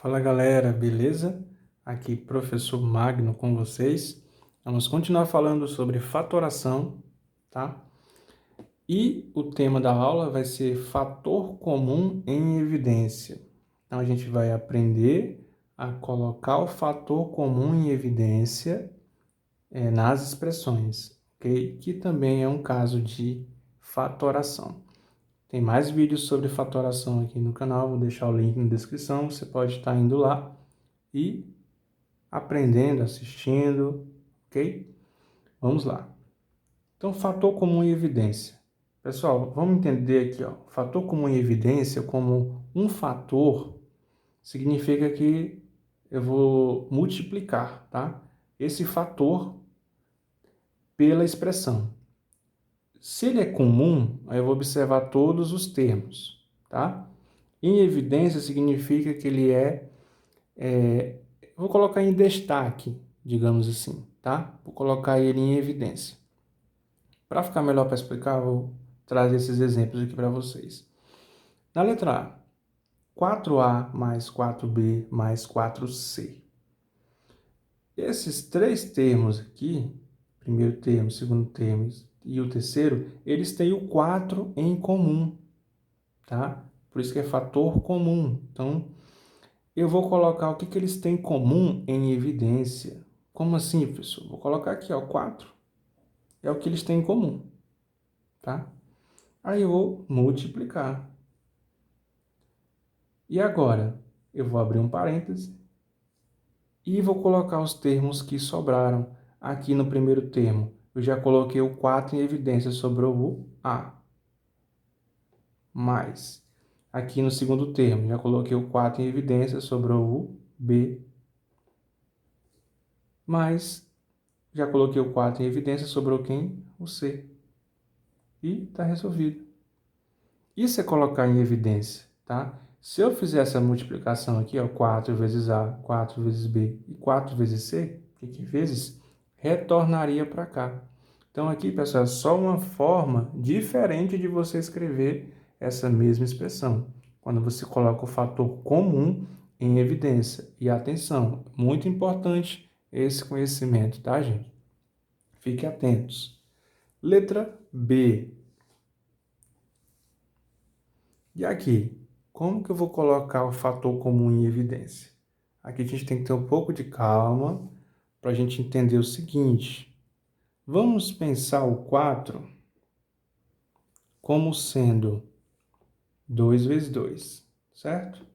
Fala galera, beleza? Aqui professor Magno com vocês. Vamos continuar falando sobre fatoração, tá? E o tema da aula vai ser fator comum em evidência. Então a gente vai aprender a colocar o fator comum em evidência nas expressões, ok? Que também é um caso de fatoração. Tem mais vídeos sobre fatoração aqui no canal, vou deixar o link na descrição, você pode estar indo lá e aprendendo, assistindo, ok? Vamos lá. Então, fator comum e evidência. Pessoal, vamos entender aqui, ó. Fator comum e evidência como um fator significa que eu vou multiplicar, tá? Esse fator pela expressão. Se ele é comum, aí eu vou observar todos os termos, tá? Em evidência significa que ele vou colocar em destaque, digamos assim, tá? Vou colocar ele em evidência. Para ficar melhor para explicar, vou trazer esses exemplos aqui para vocês. Na letra A, 4A mais 4B mais 4C. Esses três termos aqui, primeiro termo, segundo termo e o terceiro, eles têm o 4 em comum, tá? Por isso que é fator comum. Então, eu vou colocar o que eles têm em comum em evidência. Como assim, professor? Vou colocar aqui, ó, 4 é o que eles têm em comum, tá? Aí eu vou multiplicar. E agora, eu vou abrir um parêntese e vou colocar os termos que sobraram. Aqui no primeiro termo, eu já coloquei o 4 em evidência, sobrou o A. Mais. Aqui no segundo termo, já coloquei o 4 em evidência, sobrou o B. Mais. Já coloquei o 4 em evidência, sobrou quem? O C. E está resolvido. Isso é colocar em evidência, tá? Se eu fizer essa multiplicação aqui, ó, 4 vezes A, 4 vezes B e 4 vezes C, que vezes, retornaria para cá. Então aqui, pessoal, é só uma forma diferente de você escrever essa mesma expressão. Quando você coloca o fator comum em evidência. E atenção, muito importante esse conhecimento, tá, gente? Fiquem atentos. Letra B. E aqui, como que eu vou colocar o fator comum em evidência? Aqui a gente tem que ter um pouco de calma para a gente entender o seguinte. Vamos pensar o 4 como sendo 2 vezes 2, certo?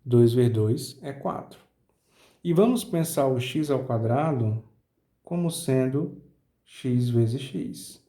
2 vezes 2 é 4. E vamos pensar o x ao quadrado como sendo x vezes x.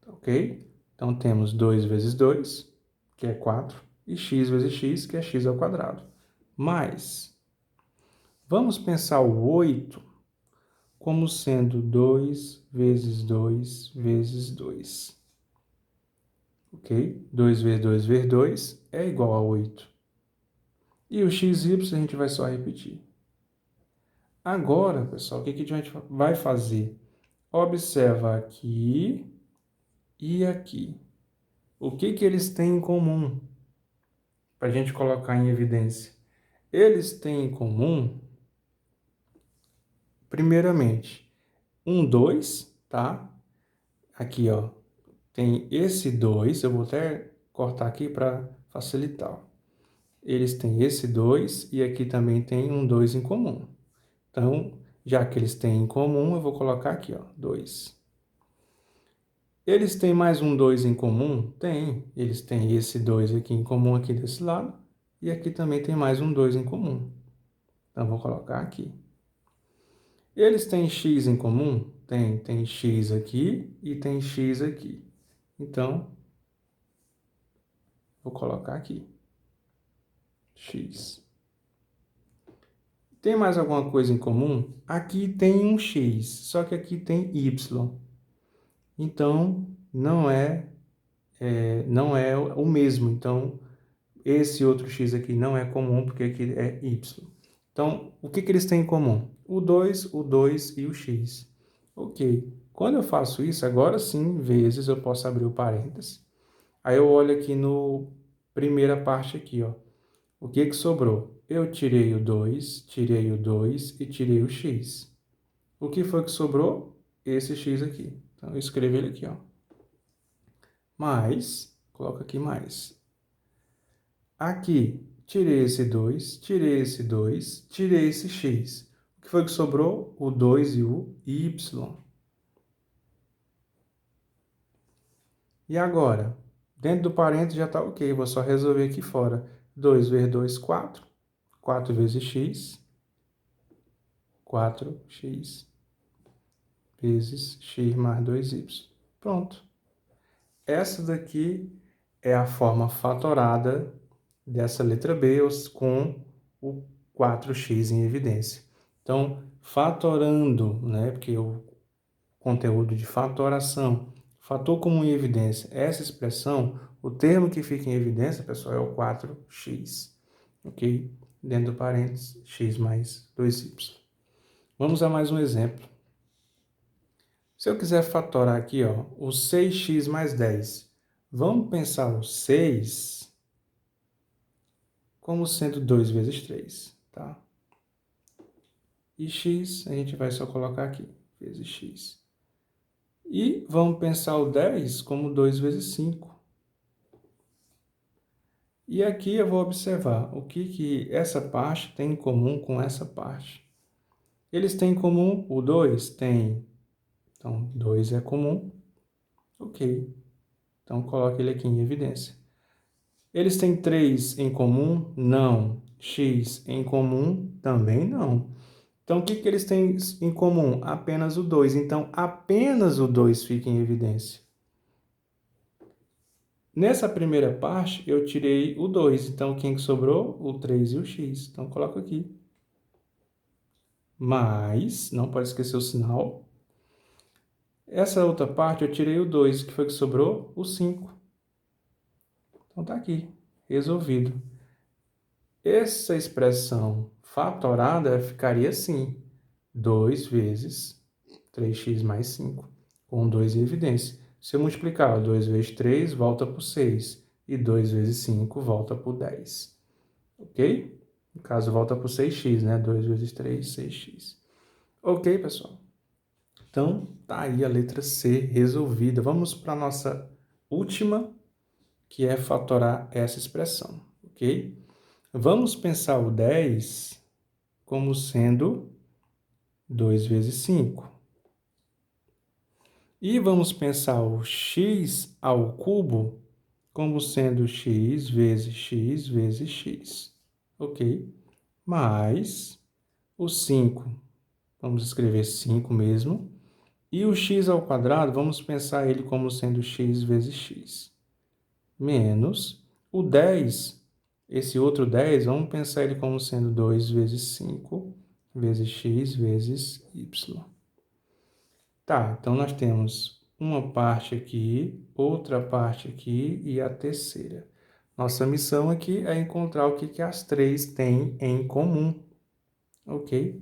Ok? Então temos 2 vezes 2, que é 4, e x vezes x, que é x ao quadrado. Mas, vamos pensar o 8 como sendo 2 vezes 2 vezes 2. Ok? 2 vezes 2 vezes 2 é igual a 8. E o xy a gente vai só repetir. Agora, pessoal, o que a gente vai fazer? Observa aqui e aqui. O que eles têm em comum? Para a gente colocar em evidência. Eles têm em comum, primeiramente, 2, tá? Aqui, ó, tem esse 2, eu vou até cortar aqui para facilitar. Eles têm esse 2 e aqui também tem um 2 em comum. Então, já que eles têm em comum, eu vou colocar aqui, ó, 2. Eles têm mais um 2 em comum? Tem. Eles têm esse 2 aqui em comum aqui desse lado e aqui também tem mais um 2 em comum. Então, vou colocar aqui. Eles têm x em comum? Tem x aqui e tem x aqui. Então, vou colocar aqui. X. Tem mais alguma coisa em comum? Aqui tem um x, só que aqui tem y. Então, não é o mesmo. Então, esse outro x aqui não é comum, porque aqui é y. Então, o que eles têm em comum? O 2 e o x. Ok. Quando eu faço isso, agora sim, vezes, eu posso abrir o parênteses. Aí eu olho aqui no primeira parte aqui, ó. O que sobrou? Eu tirei o 2 e tirei o x. O que foi que sobrou? Esse x aqui. Então, eu escrevi ele aqui, ó. Mais, coloca aqui mais. Aqui, tirei esse 2, tirei esse 2, tirei esse x. O que foi que sobrou? O 2 e o y. E agora? Dentro do parênteses já está ok. Vou só resolver aqui fora. 2 vezes 2, 4. 4 vezes x. 4x vezes x mais 2y. Pronto. Essa daqui é a forma fatorada dessa letra B com o 4x em evidência. Então, fatorando, né, porque o conteúdo de fatoração, fator comum em evidência, essa expressão, o termo que fica em evidência, pessoal, é o 4x, ok? Dentro do parênteses, x mais 2y. Vamos a mais um exemplo. Se eu quiser fatorar aqui, ó, o 6x mais 10, vamos pensar o 6 como sendo 2 vezes 3, tá? E x, a gente vai só colocar aqui, vezes x. E vamos pensar o 10 como 2 vezes 5. E aqui eu vou observar o que essa parte tem em comum com essa parte. Eles têm em comum o 2? Tem. Então, 2 é comum. Ok. Então, coloque ele aqui em evidência. Eles têm 3 em comum? Não. X em comum? Também não. Então, o que eles têm em comum? Apenas o 2. Então, apenas o 2 fica em evidência. Nessa primeira parte, eu tirei o 2. Então, quem que sobrou? O 3 e o x. Então, coloco aqui. Mas, não pode esquecer o sinal. Essa outra parte, eu tirei o 2. O que foi que sobrou? O 5. Então, tá aqui. Resolvido. Essa expressão fatorada ficaria assim. 2 vezes 3x mais 5, com 2 em evidência. Se eu multiplicar 2 vezes 3, volta para o 6. E 2 vezes 5, volta para o 10. Ok? No caso, volta para o 6x, né? 2 vezes 3, 6x. Ok, pessoal? Então, tá aí a letra C resolvida. Vamos para a nossa última, que é fatorar essa expressão, ok? Vamos pensar o 10 como sendo 2 vezes 5. E vamos pensar o x ao cubo como sendo x vezes x vezes x, ok? Mais o 5, vamos escrever 5 mesmo. E o x ao quadrado, vamos pensar ele como sendo x vezes x. Menos o 10, esse outro 10, vamos pensar ele como sendo 2 vezes 5 vezes x vezes y. Tá, então nós temos uma parte aqui, outra parte aqui e a terceira. Nossa missão aqui é encontrar o que as três têm em comum, ok?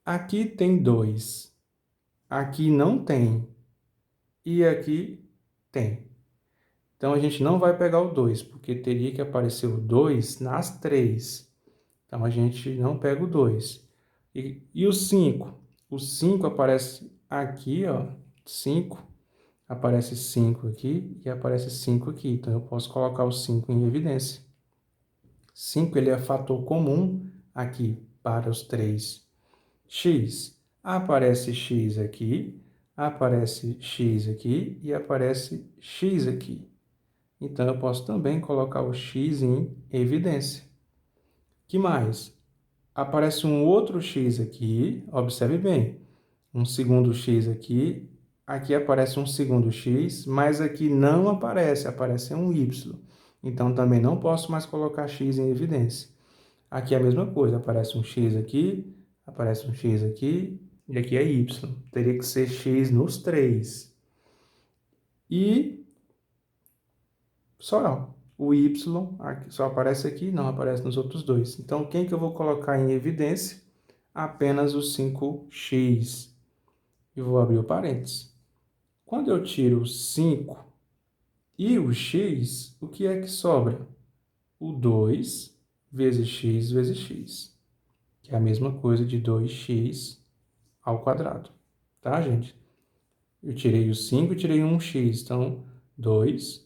Aqui tem 2, aqui não tem e aqui tem. Então, a gente não vai pegar o 2, porque teria que aparecer o 2 nas 3. Então, a gente não pega o 2. E o 5? O 5 aparece aqui, ó, 5. Aparece 5 aqui e aparece 5 aqui. Então, eu posso colocar o 5 em evidência. 5 ele é fator comum aqui para os três. X. Aparece x aqui, aparece x aqui e aparece x aqui. Então, eu posso também colocar o x em evidência. Que mais? Aparece um outro x aqui, observe bem. Um segundo x aqui, aqui aparece um segundo x, mas aqui não aparece, aparece um y. Então, também não posso mais colocar x em evidência. Aqui é a mesma coisa, aparece um x aqui, aparece um x aqui, e aqui é y. Teria que ser x nos três. E só o y só aparece aqui, não aparece nos outros dois. Então, quem que eu vou colocar em evidência? Apenas o 5x. E vou abrir o parênteses. Quando eu tiro o 5 e o x, o que é que sobra? o 2 vezes x, que é a mesma coisa de 2x ao quadrado, tá, gente? Eu tirei o 5 e tirei um x, então 2x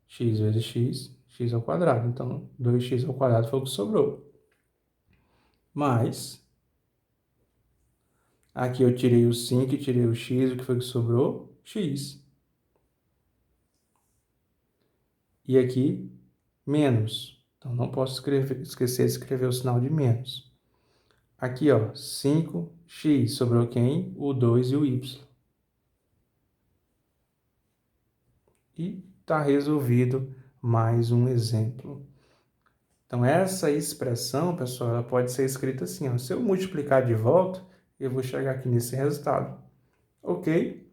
vezes x ao quadrado. Então, 2x ao quadrado foi o que sobrou. Mais, aqui eu tirei o 5 e tirei o x, o que foi que sobrou? X. E aqui, menos. Então, não posso esquecer de escrever o sinal de menos. Aqui, ó, 5x, sobrou quem? O 2 e o y. E está resolvido mais um exemplo. Então, essa expressão, pessoal, ela pode ser escrita assim, ó. Se eu multiplicar de volta, eu vou chegar aqui nesse resultado. Ok?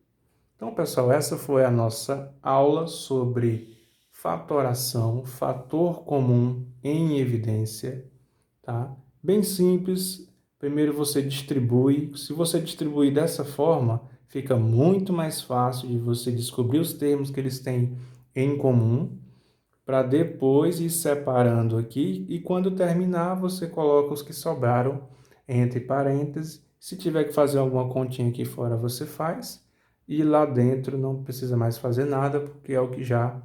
Então, pessoal, essa foi a nossa aula sobre fatoração, fator comum em evidência, tá? Bem simples. Primeiro você distribui. Se você distribuir dessa forma, fica muito mais fácil de você descobrir os termos que eles têm em comum, para depois ir separando aqui, e quando terminar, você coloca os que sobraram entre parênteses. Se tiver que fazer alguma continha aqui fora, você faz, e lá dentro não precisa mais fazer nada, porque é o que já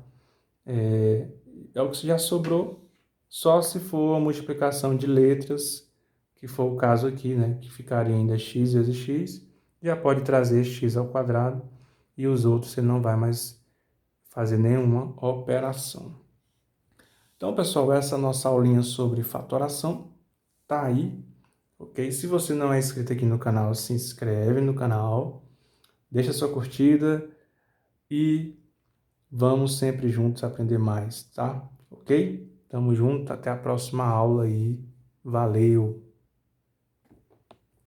sobrou, só se for a multiplicação de letras, que for o caso aqui, né, que ficaria ainda x vezes x, já pode trazer x ao quadrado, e os outros você não vai mais fazer nenhuma operação. Então, pessoal, essa é a nossa aulinha sobre fatoração tá aí, ok? Se você não é inscrito aqui no canal, se inscreve no canal, deixa sua curtida e vamos sempre juntos aprender mais, tá? Ok? Tamo junto, até a próxima aula aí. Valeu!